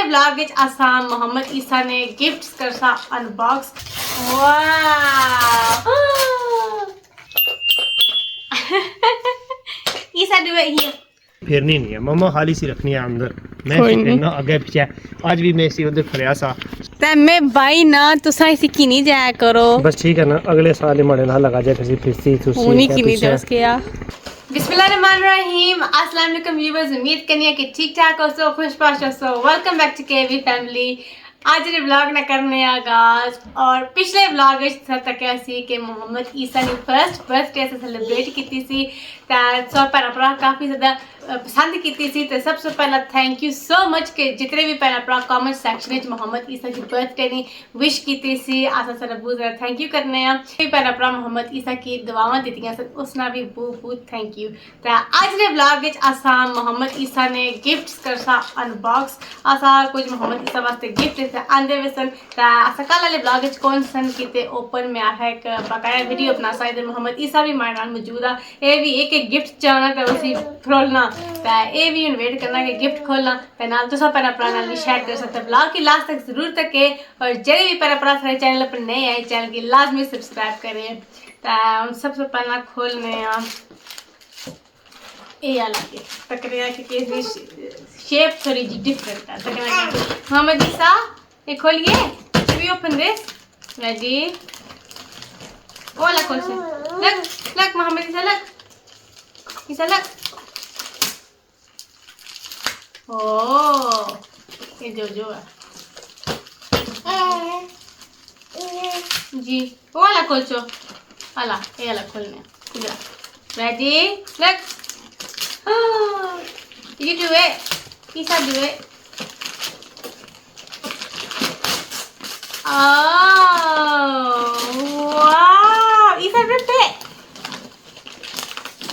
Vlog विच असां मोहम्मद ईसा ने gifts करसा अनबॉक्स। वाह ईसा डू इट हियर। फिरनी नहीं है मम्मा, खाली सी रखनी है अंदर। मैं फिरना आगे पीछे। आज भी मैं इसी उधर खड़िया सा ते मैं भाई ना तुसा इसी की नहीं जाया करो। बस ठीक है ना, अगले साल मड़े ना लगा जाए किसी फिरसी तुसी उन्हीं की नहीं दस के यार। बिस्मिल्लाहिर्रहमानिर्रहीम। अस्सलाम वालेकुम व्यूअर्स, उम्मीद करनी है कि ठीक ठाक हो सो, खुशबाश हो सो। Welcome back to KV family. आज ये व्लॉग ना करने आगाज और पिछले व्लॉग विच तक सी कि मोहम्मद ईसा ने फर्स्ट बर्थडे से सेलिब्रेट की सी। सो भैन भरा काफ़ी ज़्यादा पसंद की सी। तो सबसे पहला थैंक यू सो मच कि जितने भी भैन भरा कॉमेंट सैक्शन में मोहम्मद ईसा की बर्थडे ने विश की सी। अस बहुत ज़्यादा थैंक यू करने भैन भरा मोहम्मद ईसा की दुआवां दित्तियां सन, उसना भी बहुत बहुत थैंक यू। तो अज के व्लॉग विच असां मोहम्मद ईसा ने गिफ्ट्स करसा अनबॉक्स। असां कुछ मोहम्मद ईसा वास्ते गिफ्ट आंदे हुए सन। असां कल वाले व्लॉग विच कौन सन कीते ओपन में आया एक बकाया वीडियो अपना सा। इधर मोहम्मद ईसा भी हमारे नाल मौजूद आ। ये भी एक एक गिफ्ट चाहना तो उसी खोलना तो ये भी वेट करना कि गिफ्ट खोलना तो नाल तुसा भैन भरा नाल भी शेयर कर सकते। व्लॉग की लास्ट तक जरूर तके और जेडे भी भैन भरा सारे चैनल पर नए आए चैनल की लाजमी सब्सक्राइब करें। तो हम सबसे पहला खोलने ये अलग है तकरीबन क्योंकि शेप थोड़ी जी डिफरेंट है तकरीबन। मोहम्मद ईसा ये खोलिए। We open this. रेडी। ओला खोल से लग लग मोहम्मद ईसा लग ईसा लग। ओ ये जो है जी ओला खोल चो अला ये अला खोलने इधर। रेडी लग। You do it. Isa do it. Oh, wow. Isa rip it.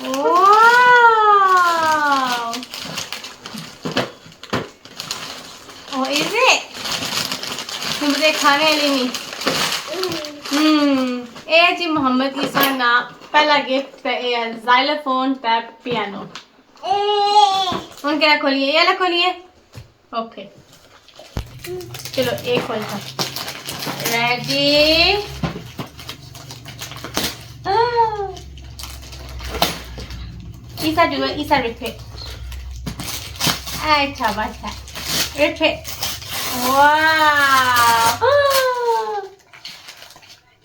Wow. Oh, is it? मुझे खाने वाली नहीं। ये जी मोहम्मद ईसा ना पहला गिफ्ट है ज़ाइलोफोन ता पियानो। क्या खोलिए ये अलग खोलिए। ओके चलो एक खोलता। रेडी। ईसा जो है ईसा रिपे अच्छा बस है रिपे। वाह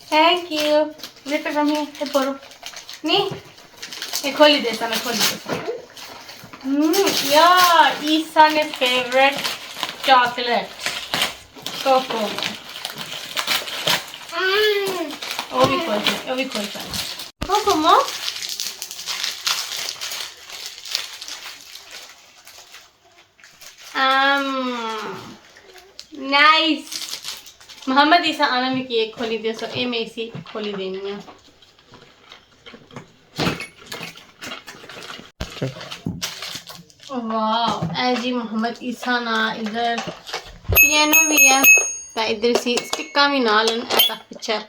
thank you. Repay from here बोलो नहीं ये खोली देता मैं खोली देता। यार ईसा ने फेवरेट चॉकलेट कोको वो भी खोलता कोको मो। नाइस। मोहम्मद ईसा आना में की एक खोली दे सो ए में इसी खोली देनी है। वाह जी मोहम्मद ईसा ना इधर पियानो भी है तो इधर सी स्टिक्का भी नाल ऐसा पिक्चर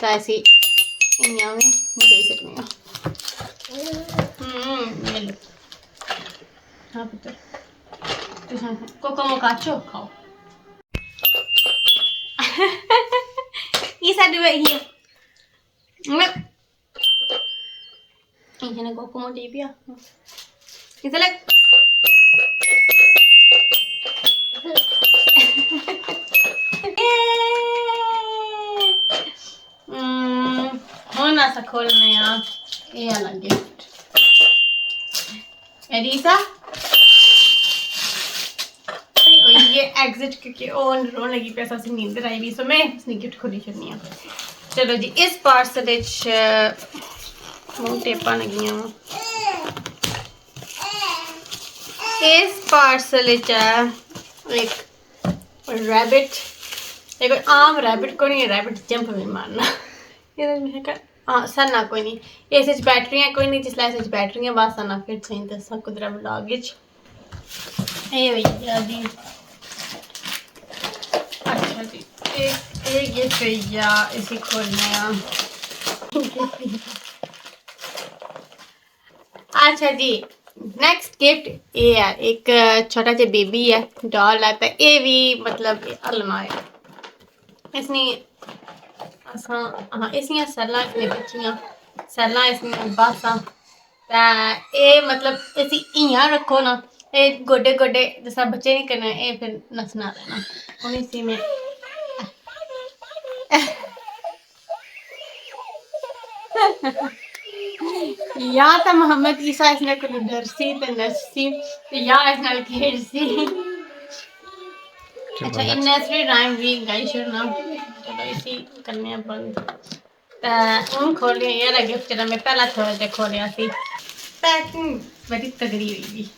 तो ऐसी इन्या में मुझे सकनी है। मिल हाँ पुत्र कोको मोकाचो खाओ। ईसा डू इट हियर। इन्हें कोको मो दे दिया ईसा लग। होना सा खोलने ये अलग गिफ्ट एडिसा। ये एग्जिट क्योंकि रोने लगी पैसा से नींद आई भी सो मैं इसने गिफ्ट खोली करनी है। चलो जी इस पार्सल टेपा लगी इस पार्सल एक रैबिट एक आम रैबिट को नहीं रैबिट जंप भी मारना हाँ सर ना कोई नहीं इस बैटरियां कोई नहीं जिसला इस बैटरियां बस ना फिर सही दसा कुदरा व्लॉग विच ए भैया जी। अच्छा जी ये भैया इसे खोलने अच्छा जी ਨੈਕਸਟ ਗਿਫਟ ਇਹ ਹੈ ਇੱਕ ਛੋਟਾ ਜਿਹਾ ਬੇਬੀ ਹੈ ਡॉल ਹੈ ਤੇ ਇਹ ਵੀ ਮਤਲਬ ਅਲਮਾਰੀ ਇਸਨੇ ਅਸਾਂ ਹਾਂ ਇਸਨੀਆਂ ਸੈਲਾਂ ਇਸਨੇ ਬੱਚੀਆਂ ਸੈਲਾਂ ਇਸਨੀਆਂ ਬਾਸਾਂ ਤਾਂ ਇਹ ਮਤਲਬ ਅਸੀਂ ਇਆਂ ਰੱਖੋ ਨਾ ਇਹ ਗੋਡੇ ਗੋਡੇ ਜਿਸ ਤਰ੍ਹਾਂ ਬੱਚੇ ਨਹੀਂ ਕਰਨਾ ਇਹ ਫਿਰ ਨੱਚਣਾ ਰਹਿਣਾ ਹੁਣ ਇसी में या तो मोहम्मद ईसा इसने को डरसी तो नरसी या इस नाल खेड़सी अच्छा इन नर्सरी राइम भी गाइस ना चलो इसी करने बंद उन खोलिए यार गिफ्ट चला मैं पहला थोड़ा खोलिया सी पैकिंग बड़ी तगड़ी हुई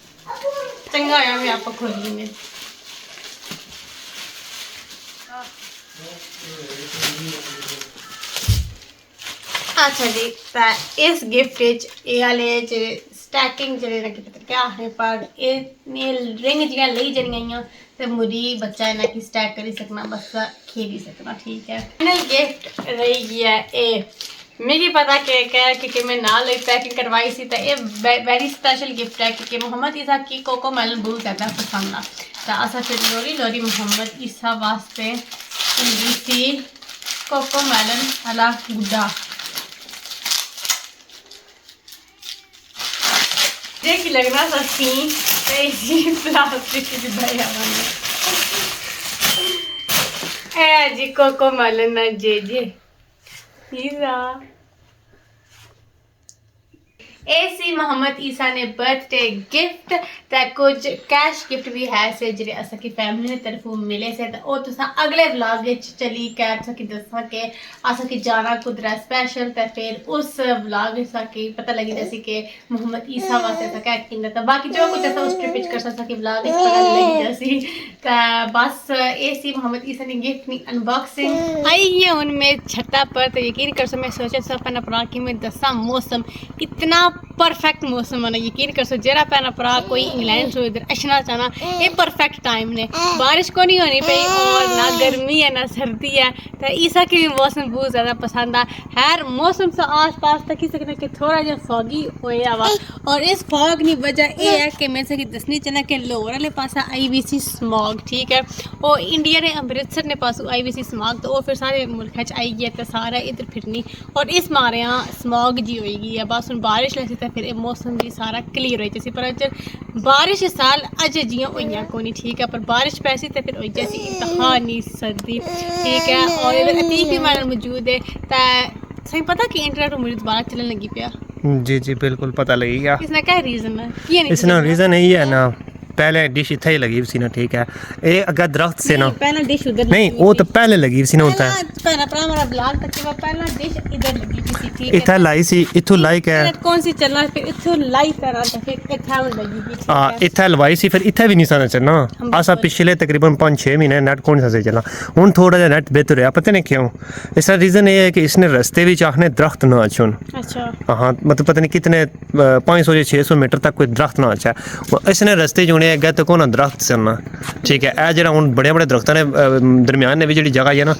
चंगा होया मैं आपको खोली ने अच्छा जी तो इस गिफ्ट ये वाले स्टैकिंग जेह्ड़े ना कि क्या आखदे पर एह् रिंग जियां लेई जनियां ते मुड़ी बच्चा इन्ना की स्टैक करी सकना बस खेली सकना ठीक है फाइनल गिफ्ट रही गया एह् मिगी पता कि मैं नाल पैकिंग करवाई सी ते एह् वेरी स्पेशल गिफ्ट है क्योंकि मोहम्मद ईसा की कोको मेलन बहुत ज़्यादा पसंद आ तो असा फिर लोरी मोहम्मद ईसा वास्ते सी कोको मेलन वाला गुड्डा देखी लगना सस्ती प्लास्टिक की दया है जी कोको मेलन जे ईसा ऐसी मोहम्मद ईसा ने बर्थडे गिफ्ट ते कुछ कैश गिफ्ट भी है से जेह्ड़े असा की फैमिली ने तरफों मिले से ते ओह् तुसां अगले व्लॉग विच चली के असा की दस्सां के असा की जाना कुदरा स्पेशल ते फिर उस व्लॉग विच की पता लगी जैसे कि मोहम्मद ईसा वास्ते असा क्या किंदा ते बाकी जो कुछ असा उस ट्रिप विच कर सकता कि व्लॉग विच पता लगी जैसी ते बस ऐसी मोहम्मद ईसा ने गिफ्ट नी अनबॉक्सिंग आई है हुन मैं छत्ता पर तो यकीन कर सो मैं सोचा सब अपना भरा कि मैं दस्सां मौसम इतना परफेक्ट मौसम है यकीन कर सो जेरा पैना भरा कोई इंग्लैंड से इधर अचना चाहना ये परफेक्ट टाइम ने बारिश को नहीं होनी पई और ना गर्मी है ना सर्दी है तो ईसा की भी मौसम बहुत ज़्यादा पसंद है हर मौसम से आस पास तक ही सकना कि थोड़ा जहा फॉगी होया वा और इस फॉग की वजह यह है कि मैं सकी दसनी चला कि लाहौर वाले पासा IBC स्मॉग ठीक है और इंडिया ने अमृतसर ने पास IBC स्मॉग तो वो फिर सारे मुल्क आई गया तो सारा इधर फिरनी और इस मारे यहाँ स्मॉग जी होगी है बस हम बारिश लैसी तो फिर ये मौसम भी सारा क्लीयर हो जैसी पर बारिश इस साल अजे जियां होइयां कोनी ठीक है पर बारिश पैसी तो फिर हो जैसी इंतहानी सर्दी ठीक है और इधर अतीक भी हमारे मौजूद है तो सही पता कि इंटरनेट मुझे दोबारा चलने लगी पिया जी जी बिल्कुल पता लगी गया इसका क्या रीज़न है ये नहीं इसका रीज़न यही है ना पहले डिश इतना ही लगी सी ना ठीक है ये अगर दरख्त से ना पहला डिश उधर नहीं वो तो पहले लगी सी ना होता है पहला हमारा ब्लॉग तक वो पहला डिश इधर लगी थी ठीक है इतना लाई सी इथों लाई के कौन सी चलना फिर इथों लाई करा तो फिर इतना लगी थी हां इतना लवाई सी फिर इतना भी नहीं सा चलना आसा पिछले तकरीबन 5-6 महीने नेट कौन सा से चला हुन थोड़ा जा नेट बेहतर है पता नहीं क्यों इसका रीज़न ये है कि इसने रास्ते भी चाहने दरख्त ना अच्छे अच्छा हाँ मतलब पता नहीं कितने 500 या 600 मीटर तक कोई दरख्त ना अच्छा इसने रास्ते जोड़े गए तो कौन दरख्त चलना ठीक है ए जरा हुन बड़े बड़े दरख्तां ने दरम्यान ने भी जी जगह है ना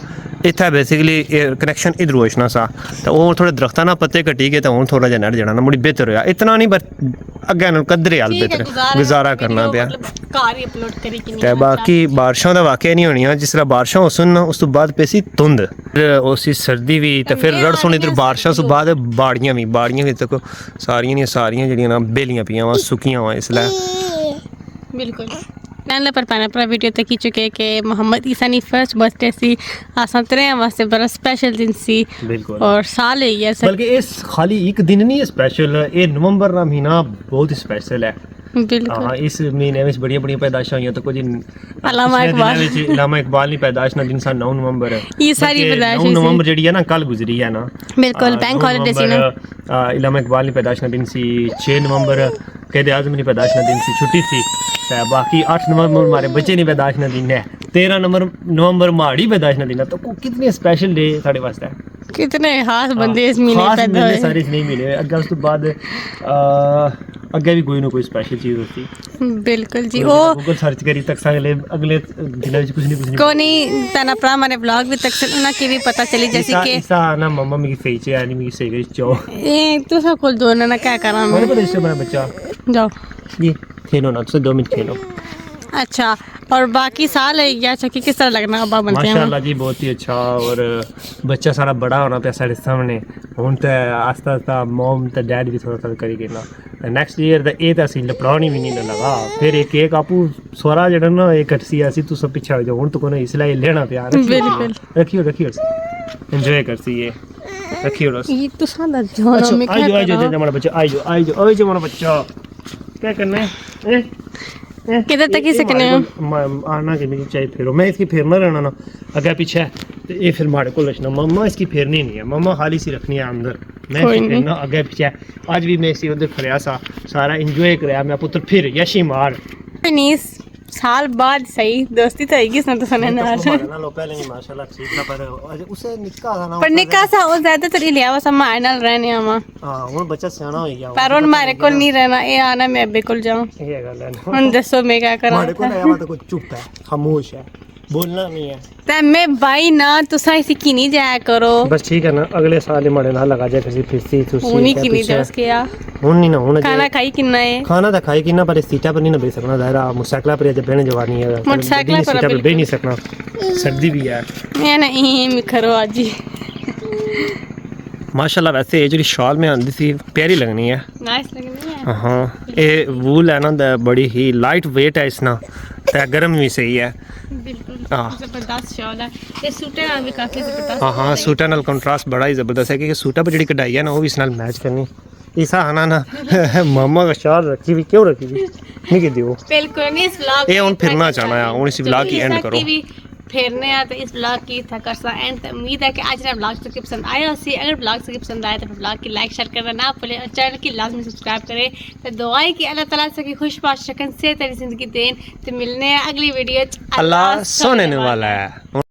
इतना बेसिकली कनैक्शन इधर होना सा तो वो थोड़े दरख्तां ना पत्ते कटी गए तो हूँ थोड़ा जहा नेट जाना ना मुड़ी बेहतर होया इतना नहीं पर अग्गें कदरे हाल बेहतर गुजारा करना पाया ते बाकी बारिशों का वाकया नहीं होनियां जिस तरह बारिशां हो सन उस तो बाद पैसी धुंध उसी सर्दी भी तो फिर रड़ सुनी इधर बारिशों तो बाद बाड़ियां भी तक सारियां जड़ियां ना बेलियां पियां वा सुकियां वा इसलिए बिल्कुल चैनल पर पैना पर वीडियो तक ही चुके कि मोहम्मद ईसा नी फर्स्ट बर्थडे सी आसान तरह वास्ते बड़ा स्पेशल दिन सी और साल है ये बल्कि इस खाली एक दिन नहीं है स्पेशल ये नवंबर का महीना बहुत स्पेशल है बिल्कुल हाँ इस महीने में बड़ियां पैदाइशां हुई तो कुछ अल्लामा इकबाल की पैदाइश ना दिन 9 नवंबर है ये सारी पैदाइश 9 नवंबर जेडी है ना कल गुजरी है ना बिल्कुल बैंक हॉलिडे सी ना अल्लामा इकबाल की पैदाइश ना दिन सी 6 नवंबर कैद आज़म की पैदाइश ना दिन सी छुट्टी सी तो बाकी 8 नवंबर हमारे बच्चे की पैदाइश ना दिन है 13 नवंबर माड़ी पैदाइश ना दिन है तो कितने स्पेशल डे साढ़े वास्ते कितने खास बंदे इस महीने पैदा हुए सारे इस नहीं मिले अगे उस तो बाद अगे भी कोई ना कोई स्पेशल चीज होती बिल्कुल जी वो गूगल सर्च करी तक अगले दिनों कुछ नहीं कोनी तना प्रा माने ब्लॉग भी तक उना की भी पता चली जैसे कि ऐसा ना मम्मा मेरी फेचे यानी मेरी सेगे चो ए तू सब खोल दो ना क्या करा मैं बड़ा इससे बड़ा बच्चा जाओ जी खेलो ना, तुम 2 मिनट खेलो। अच्छा, और बाकी साल है या चक्की किस तरह लगना अब्बा बनते हैं? माशाल्लाह जी बहुत ही अच्छा, और बच्चा सारा बड़ा होना पे साढ़े सामने हुन ते आस्ता आस्ता मॉम ते डैड भी थोड़ा थोड़ा करी गेना। नेक्स्ट ईयर ते ए ते असी लपड़ानी भी नहीं लगा, फिर एक एक आपू सोरा जेड़ा ना एक कटसी असी तू सब पीछे हो जाओ हुन तो कोने इसलिए लेना प्यार बिल्कुल रखियो रखियो एंजॉय करसी ये रखियो बस। ये तो सादा जोनो में क्या आ जाओ हमारा बच्चा आ जाओ हमारा बच्चा क्या करना है किधर तक ही सकने हो? आना कि नहीं चाहिए फिर मैं इसकी फेरना रहना ना अगर पीछे तो ये फिर हमारे को लचना मम्मा इसकी फेरनी नहीं है, मम्मा खाली सी रखनी है अंदर, मैं इसकी फेरना अगर पीछे। आज भी मैं इसी उधर खड़िया सा सारा इंजॉय कराया मैं पुत्र फिर यशी मार 19 साल बाद सही दोस्ती तो आएगी इसने तो सने ना ना लो पहले नहीं माशाल्लाह ठीक था पर उसे निक्का था ना पर निक्का सा वो ज्यादातर ही लिया वा मार नाल रहने आमा हां हुन बच्चा सियाना हो गया पर उन मारे को नहीं रहना ये आना मैं अब्बे कोल जाऊं ये गल है हुन दसो मैं क्या करा हमारे को आया तो कुछ चुप है खामोश है बोलना नहीं है ते मैं भाई ना तुसा इसी की नहीं जाया करो बस ठीक है ना अगले साल हमारे ना लगा जाए किसी फिरसी तुसी उन्हीं की नहीं जा उसके या हुन नहीं ना हुन खाना खाई किन्ना है खाना तो खाई किन्ना पर सीटा पर नहीं ना बैठ सकना दायरा मोटरसाइकिल पर जब बहने जवानी है मोटरसाइकिल पर बैठ नहीं सकना सर्दी भी है मैं ना यही करो आज ही माशाल्लाह। वैसे ये जो शॉल में आंदी सी प्यारी लगनी है, नाइस लगनी है। हाँ ये वूल है ना बड़ी ही लाइट वेट है इसना ते गर्म भी सही है बिल्कुल हाँ जबरदस्त शॉल है ये सूटे नाल भी काफी जबरदस्त हाँ हाँ सूटा नाल कंट्रास्ट बड़ा ही जबरदस्त है क्योंकि सूटा पर जी कढ़ाई है ना वो भी इस नाल मैच करनी ऐसा आना ना मामा का शॉल रखी हुई क्यों रखी हुई नहीं कहती वो बिल्कुल नहीं इस व्लॉग ये हुन फिरना चाहना है हुन इस व्लॉग की एंड करो फेरने आ तो इस ब्लॉग की था कर सा एंड उम्मीद है कि आज ना ब्लॉग सबके पसंद आया उसी अगर ब्लॉग सबके पसंद आया तो ब्लॉग की लाइक शेयर करना ना भूलें और चैनल की लाजमी सब्सक्राइब करें तो दुआएं कि अल्लाह ताला सकी खुश बाश शकन से तेरी जिंदगी देन तो मिलने हैं अगली वीडियो अल्लाह सोने वाला है।